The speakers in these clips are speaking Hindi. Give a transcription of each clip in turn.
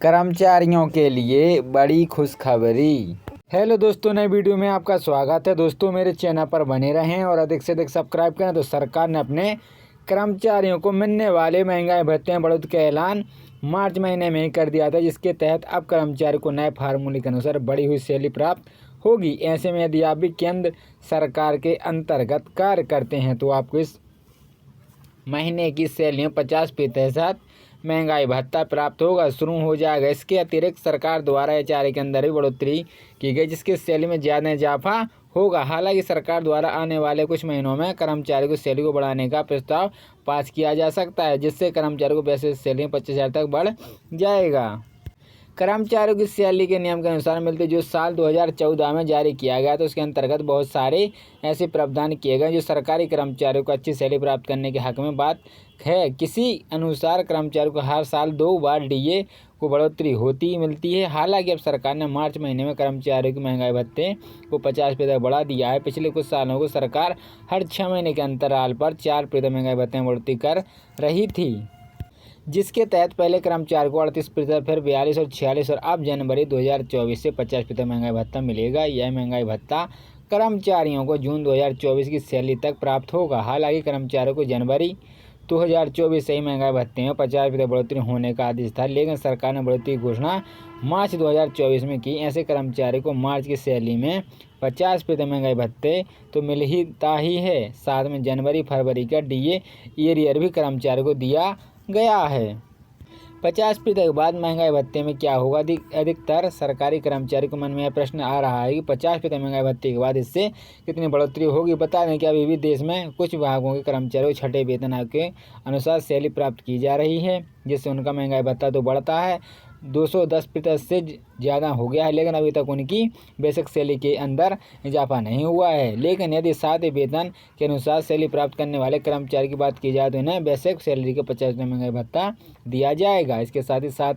कर्मचारियों के लिए बड़ी खुशखबरी। हेलो दोस्तों, नए वीडियो में आपका स्वागत है। दोस्तों, मेरे चैनल पर बने रहें और अधिक से अधिक सब्सक्राइब करें। तो सरकार ने अपने कर्मचारियों को मिलने वाले महंगाई भत्ते में बढ़ोतरी का ऐलान मार्च महीने में ही कर दिया था, जिसके तहत अब कर्मचारी को नए फार्मूले के अनुसार बढ़ी हुई सैलरी प्राप्त होगी। ऐसे में यदि आप भी केंद्र सरकार के अंतर्गत कार्य करते हैं तो आपको इस महीने की सैलरी में 50% महंगाई भत्ता प्राप्त होगा, शुरू हो जाएगा। इसके अतिरिक्त सरकार द्वारा एचआरए के अंदर भी बढ़ोतरी की गई, जिसकी सैलरी में ज़्यादा इजाफा होगा। हालांकि सरकार द्वारा आने वाले कुछ महीनों में कर्मचारी को सैलरी को बढ़ाने का प्रस्ताव पास किया जा सकता है, जिससे कर्मचारी को वैसे सैलरी 25,000 तक बढ़ जाएगा। कर्मचारियों की सैलरी के नियम के अनुसार मिलती जो साल 2014 में जारी किया गया, तो उसके अंतर्गत बहुत सारे ऐसे प्रावधान किए गए जो सरकारी कर्मचारियों को अच्छी सैलरी प्राप्त करने के हक में बात है। किसी अनुसार कर्मचारियों को हर साल 2 बार डीए को बढ़ोतरी होती मिलती है। हालांकि अब सरकार ने मार्च महीने में कर्मचारियों की महंगाई भत्ते को 50% बढ़ा दिया है। पिछले कुछ सालों को सरकार हर 6 महीने के अंतराल पर 4% महंगाई भत्ते में बढ़ोतरी कर रही थी, जिसके तहत पहले कर्मचारी को 38%, फिर 42 और 46 और अब जनवरी 2024 से 50% महंगाई भत्ता मिलेगा। यह महंगाई भत्ता कर्मचारियों को जून 2024 की सैलरी तक प्राप्त होगा। हालांकि कर्मचारियों को जनवरी 2024 से ही महंगाई भत्ते में 50% बढ़ोतरी होने का आदेश था, लेकिन सरकार ने बढ़ोतरी की घोषणा मार्च 2024 में की। ऐसे कर्मचारी को मार्च की सैलरी में 50% महंगाई भत्ते तो मिल ही है, साथ में जनवरी फरवरी का डीए एरियर भी कर्मचारी को दिया गया है। 50% के बाद महंगाई भत्ते में क्या होगा? अधिकतर सरकारी कर्मचारी को मन में यह प्रश्न आ रहा है कि 50% महंगाई भत्ते के बाद इससे कितनी बढ़ोतरी होगी। बता दें कि अभी भी देश में कुछ विभागों के कर्मचारियों को छठे वेतन आयोग के अनुसार सैलरी प्राप्त की जा रही है, जिससे उनका महंगाई भत्ता तो बढ़ता है 210% से ज़्यादा हो गया है, लेकिन अभी तक उनकी बेसिक सैलरी के अंदर इजाफा नहीं हुआ है। लेकिन यदि सातवें वेतन के अनुसार सैलरी प्राप्त करने वाले कर्मचारी की बात की जाए तो इन्हें बेसिक सैलरी के 50% महंगाई भत्ता दिया जाएगा। इसके साथ ही साथ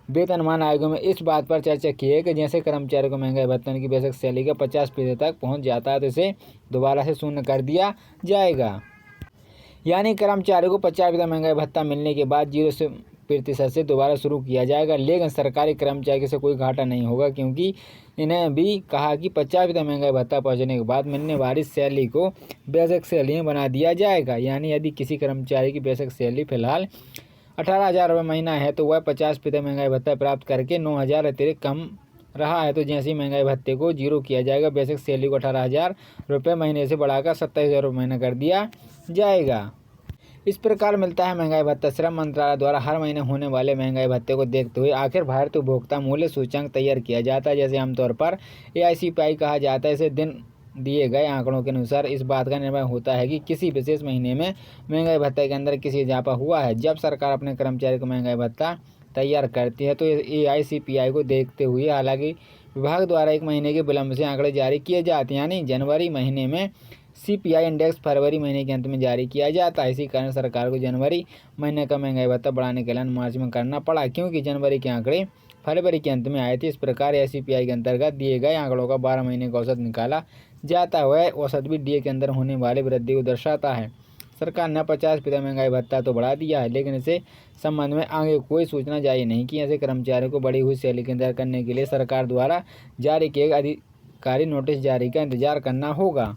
वेतनमान आयोगों में इस बात पर चर्चा की है कि जैसे कर्मचारी को महंगाई भत्ता की बेसिक सैलरी का 50% तक पहुँच जाता है तो इसे दोबारा से शून्य कर दिया जाएगा। यानी कर्मचारी को 50% महंगाई भत्ता मिलने के बाद 0% से दोबारा शुरू किया जाएगा। लेकिन सरकारी कर्मचारी से कोई घाटा नहीं होगा, क्योंकि इन्हें भी कहा कि 50% महंगाई भत्ता पहुंचने के बाद मिलने वाली सैलरी को बेसिक सैलरी में बना दिया जाएगा। यानी यदि किसी कर्मचारी की बेसिक सैलरी फिलहाल 18,000 रुपये महीना है तो वह 50% महंगाई भत्ता प्राप्त करके 9,000 अतिरिक्त कम रहा है, तो जैसे ही महंगाई भत्ते को जीरो किया जाएगा, बेसिक सैलरी को 18,000 रुपये महीने से बढ़ाकर 27,000 रुपये महीना कर दिया जाएगा। इस प्रकार मिलता है महंगाई भत्ता। श्रम मंत्रालय द्वारा हर महीने होने वाले महंगाई भत्ते को देखते हुए आखिर भारतीय उपभोक्ता मूल्य सूचकांक तैयार किया जाता है, जैसे आमतौर पर AICPI कहा जाता है। इसे दिन दिए गए आंकड़ों के अनुसार इस बात का निर्णय होता है कि किसी विशेष महीने में महंगाई भत्ते के अंदर किसी इजाफा हुआ है। जब सरकार अपने कर्मचारी को महंगाई भत्ता तैयार करती है तो AICPI को देखते हुए, हालांकि विभाग द्वारा 1 महीने के विलंब से आंकड़े जारी किए जाते हैं। यानी जनवरी महीने में CPI इंडेक्स फरवरी महीने के अंत में जारी किया जाता है। इसी कारण सरकार को जनवरी महीने का महंगाई भत्ता बढ़ाने का ऐलान मार्च में करना पड़ा, क्योंकि जनवरी के आंकड़े फरवरी के अंत में आए थे। इस प्रकार AICPI के अंतर्गत दिए गए आंकड़ों का 12 महीने का औसत निकाला जाता है। वह औसत भी डीए के अंदर होने वाली वृद्धि को दर्शाता है। सरकार ने 50% महंगाई भत्ता तो बढ़ा दिया है, लेकिन इसे संबंध में आगे कोई सूचना जारी नहीं की। ऐसे कर्मचारियों को बढ़ी हुई सैलरी के इंतजार करने के लिए सरकार द्वारा जारी किए गए अधिकारी नोटिस जारी का इंतजार करना होगा।